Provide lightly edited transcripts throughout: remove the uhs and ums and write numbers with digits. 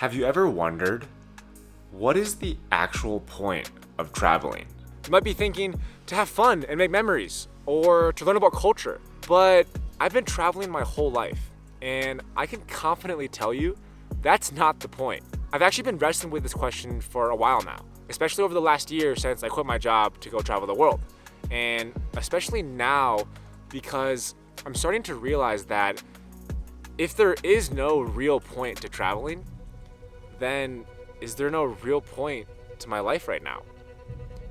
Have you ever wondered, what is the actual point of traveling? You might be thinking to have fun and make memories, or to learn about culture, but I've been traveling my whole life, and I can confidently tell you that's not the point. I've actually been wrestling with this question for a while now, especially over the last year since I quit my job to go travel the world, and especially now because I'm starting to realize that if there is no real point to traveling, then is there no real point to my life right now?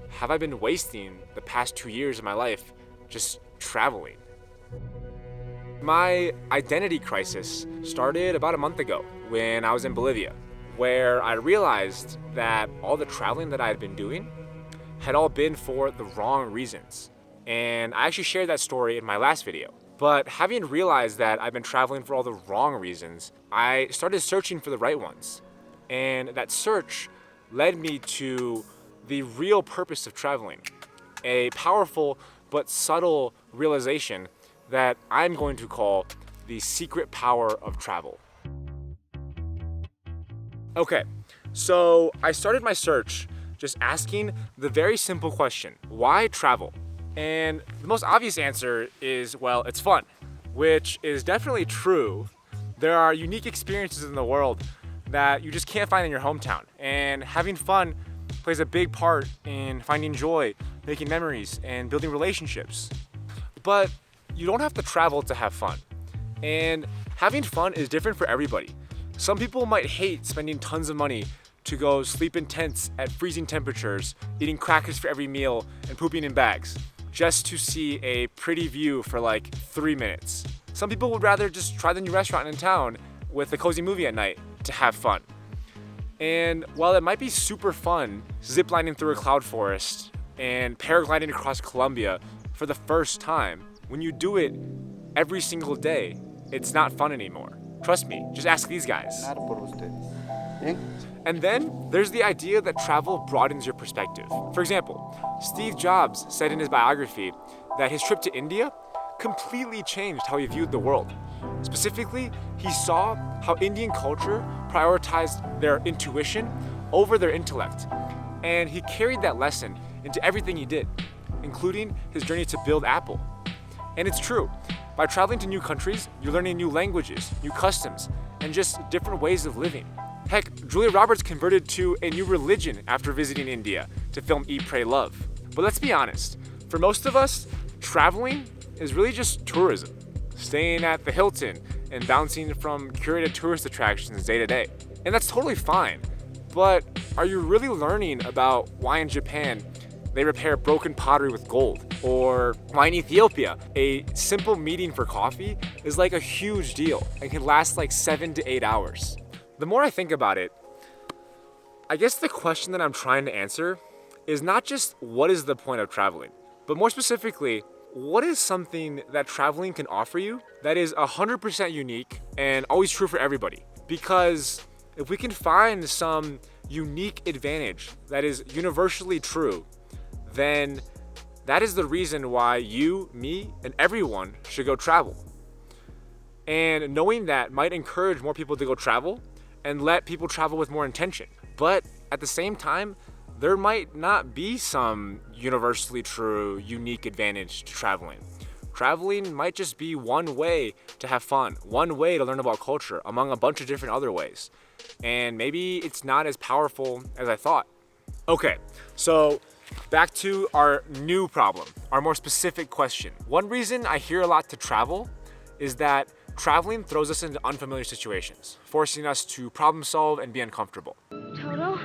Have I been wasting the past 2 years of my life just traveling? My identity crisis started about a month ago when I was in Bolivia, where I realized that all the traveling that I had been doing had all been for the wrong reasons. And I actually shared that story in my last video. But having realized that I've been traveling for all the wrong reasons, I started searching for the right ones. And that search led me to the real purpose of traveling, a powerful but subtle realization that I'm going to call the secret power of travel. Okay, so I started my search just asking the very simple question, why travel? And the most obvious answer is, well, it's fun, which is definitely true. There are unique experiences in the world that you just can't find in your hometown. And having fun plays a big part in finding joy, making memories, and building relationships. But you don't have to travel to have fun. And having fun is different for everybody. Some people might hate spending tons of money to go sleep in tents at freezing temperatures, eating crackers for every meal, and pooping in bags, just to see a pretty view for like 3 minutes. Some people would rather just try the new restaurant in town with a cozy movie at night to have fun. And while it might be super fun ziplining through a cloud forest and paragliding across Colombia for the first time, when you do it every single day, it's not fun anymore. Trust me, just ask these guys. And then there's the idea that travel broadens your perspective. For example, Steve Jobs said in his biography that his trip to India completely changed how he viewed the world. Specifically, he saw how Indian culture prioritized their intuition over their intellect. And he carried that lesson into everything he did, including his journey to build Apple. And it's true. By traveling to new countries, you're learning new languages, new customs, and just different ways of living. Heck, Julia Roberts converted to a new religion after visiting India to film Eat, Pray, Love. But let's be honest, for most of us, traveling is really just tourism, staying at the Hilton and bouncing from curated tourist attractions day to day. And that's totally fine, but are you really learning about why in Japan they repair broken pottery with gold? Or why in Ethiopia, a simple meeting for coffee is like a huge deal and can last like 7 to 8 hours? The more I think about it, I guess the question that I'm trying to answer is not just what is the point of traveling, but more specifically, what is something that traveling can offer you that is 100% unique and always true for everybody? Because if we can find some unique advantage that is universally true, then that is the reason why you, me, and everyone should go travel. And knowing that might encourage more people to go travel and let people travel with more intention. But at the same time, there might not be some universally true, unique advantage to traveling. Traveling might just be one way to have fun, one way to learn about culture, among a bunch of different other ways. And maybe it's not as powerful as I thought. Okay, so back to our new problem, our more specific question. One reason I hear a lot to travel is that traveling throws us into unfamiliar situations, forcing us to problem solve and be uncomfortable. Toto,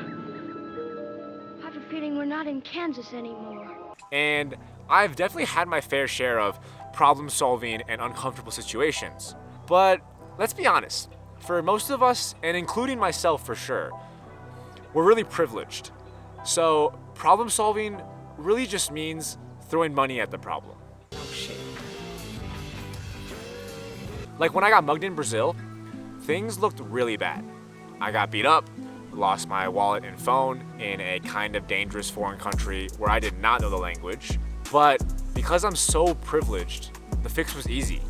I have a feeling we're not in Kansas anymore. And I've definitely had my fair share of problem solving and uncomfortable situations. But let's be honest, for most of us, and including myself for sure, we're really privileged. So problem solving really just means throwing money at the problem. Oh, shit. Like when I got mugged in Brazil, things looked really bad. I got beat up, lost my wallet and phone in a kind of dangerous foreign country where I did not know the language. But because I'm so privileged, the fix was easy.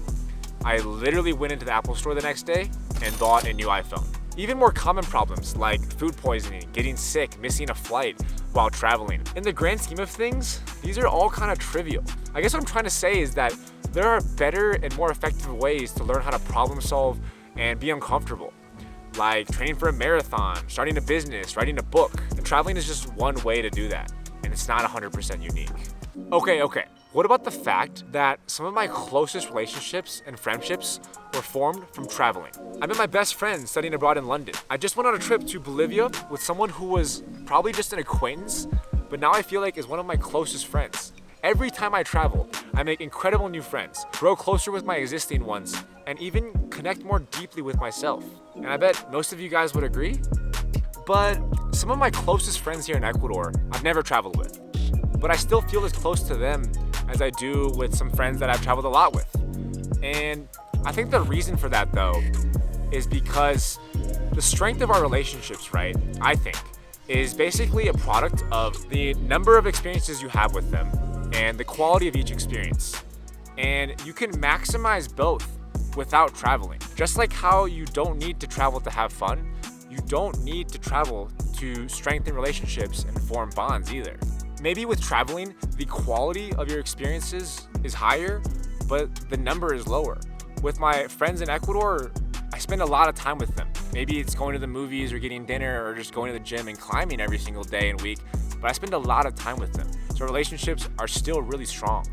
I literally went into the Apple store the next day and bought a new iPhone. Even more common problems like food poisoning, getting sick, missing a flight while traveling. In the grand scheme of things, these are all kind of trivial. I guess what I'm trying to say is that there are better and more effective ways to learn how to problem solve and be uncomfortable. Like training for a marathon, starting a business, writing a book. And traveling is just one way to do that. And it's not 100% unique. Okay. What about the fact that some of my closest relationships and friendships were formed from traveling? I met my best friend studying abroad in London. I just went on a trip to Bolivia with someone who was probably just an acquaintance, but now I feel like is one of my closest friends. Every time I travel, I make incredible new friends, grow closer with my existing ones, and even connect more deeply with myself. And I bet most of you guys would agree. But some of my closest friends here in Ecuador, I've never traveled with, but I still feel as close to them as I do with some friends that I've traveled a lot with. And I think the reason for that, though, is because the strength of our relationships, right, I think, is basically a product of the number of experiences you have with them and the quality of each experience. And you can maximize both without traveling. Just like how you don't need to travel to have fun, you don't need to travel to strengthen relationships and form bonds either. Maybe with traveling, the quality of your experiences is higher, but the number is lower. With my friends in Ecuador, I spend a lot of time with them. Maybe it's going to the movies or getting dinner or just going to the gym and climbing every single day and week, but I spend a lot of time with them. So relationships are still really strong.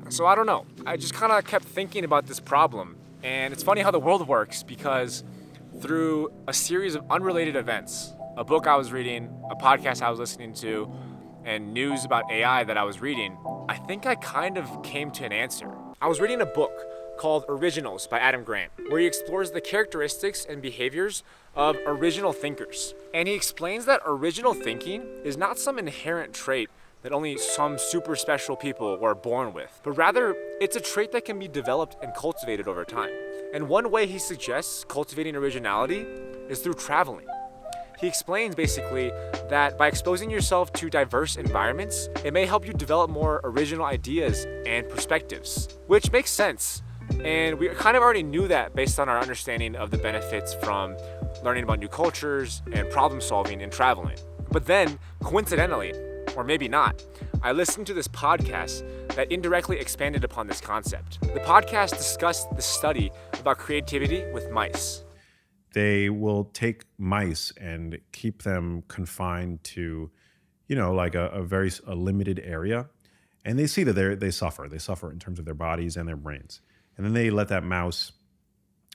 So I don't know. I just kind of kept thinking about this problem. And it's funny how the world works because through a series of unrelated events, a book I was reading, a podcast I was listening to, and news about AI that I was reading, I think I kind of came to an answer. I was reading a book called Originals by Adam Grant, where he explores the characteristics and behaviors of original thinkers. And he explains that original thinking is not some inherent trait that only some super special people were born with, but rather it's a trait that can be developed and cultivated over time. And one way he suggests cultivating originality is through traveling. He explains basically that by exposing yourself to diverse environments, it may help you develop more original ideas and perspectives, which makes sense. And we kind of already knew that based on our understanding of the benefits from learning about new cultures and problem solving and traveling. But then, coincidentally, or maybe not, I listened to this podcast that indirectly expanded upon this concept. The podcast discussed the study about creativity with mice. They will take mice and keep them confined to, like a very limited area. And they see that they suffer. They suffer in terms of their bodies and their brains. And then they let that mouse,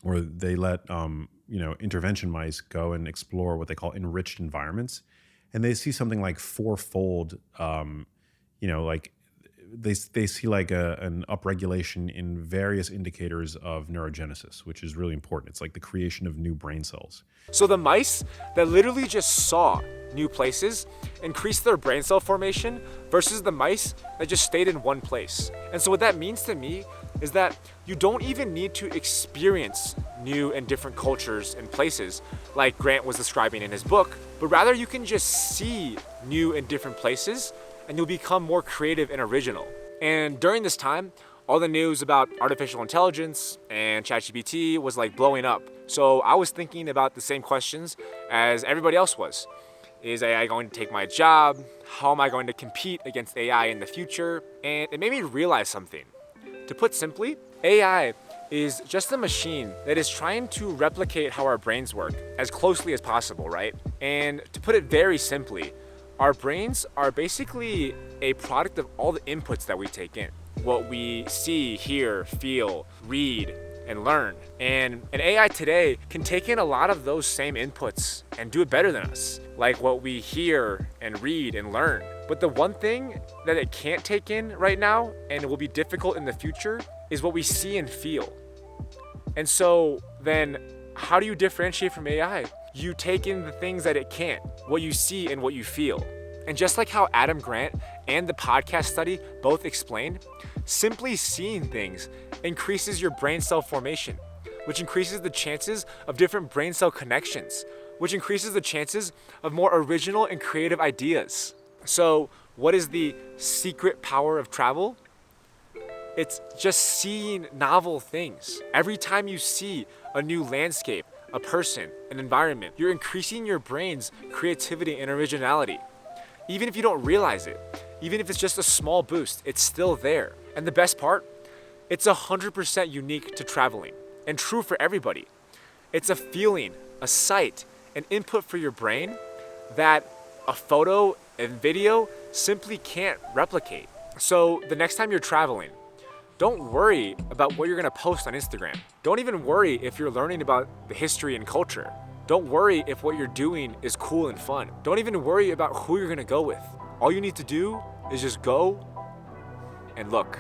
or they let, intervention mice go and explore what they call enriched environments. And they see something like fourfold, they see like an upregulation in various indicators of neurogenesis, which is really important. It's like the creation of new brain cells. So the mice that literally just saw new places increased their brain cell formation versus the mice that just stayed in one place. And so what that means to me is that you don't even need to experience new and different cultures and places like Grant was describing in his book, but rather you can just see new and different places and you'll become more creative and original. And during this time, all the news about artificial intelligence and ChatGPT was like blowing up. So I was thinking about the same questions as everybody else was. Is AI going to take my job? How am I going to compete against AI in the future? And it made me realize something. To put simply, AI is just a machine that is trying to replicate how our brains work as closely as possible, right? And to put it very simply, our brains are basically a product of all the inputs that we take in. What we see, hear, feel, read, and learn. And an AI today can take in a lot of those same inputs and do it better than us, like what we hear and read and learn. But the one thing that it can't take in right now, and it will be difficult in the future, is what we see and feel. And so then how do you differentiate from AI? You take in the things that it can't, what you see and what you feel. And just like how Adam Grant and the podcast study both explain, simply seeing things increases your brain cell formation, which increases the chances of different brain cell connections, which increases the chances of more original and creative ideas. So what is the secret power of travel? It's just seeing novel things. Every time you see a new landscape, a person, an environment, you're increasing your brain's creativity and originality. Even if you don't realize it, even if it's just a small boost, it's still there. And the best part, it's 100% unique to traveling and true for everybody. It's a feeling, a sight, an input for your brain that a photo and video simply can't replicate. So the next time you're traveling, don't worry about what you're gonna post on Instagram. Don't even worry if you're learning about the history and culture. Don't worry if what you're doing is cool and fun. Don't even worry about who you're gonna go with. All you need to do is just go and look.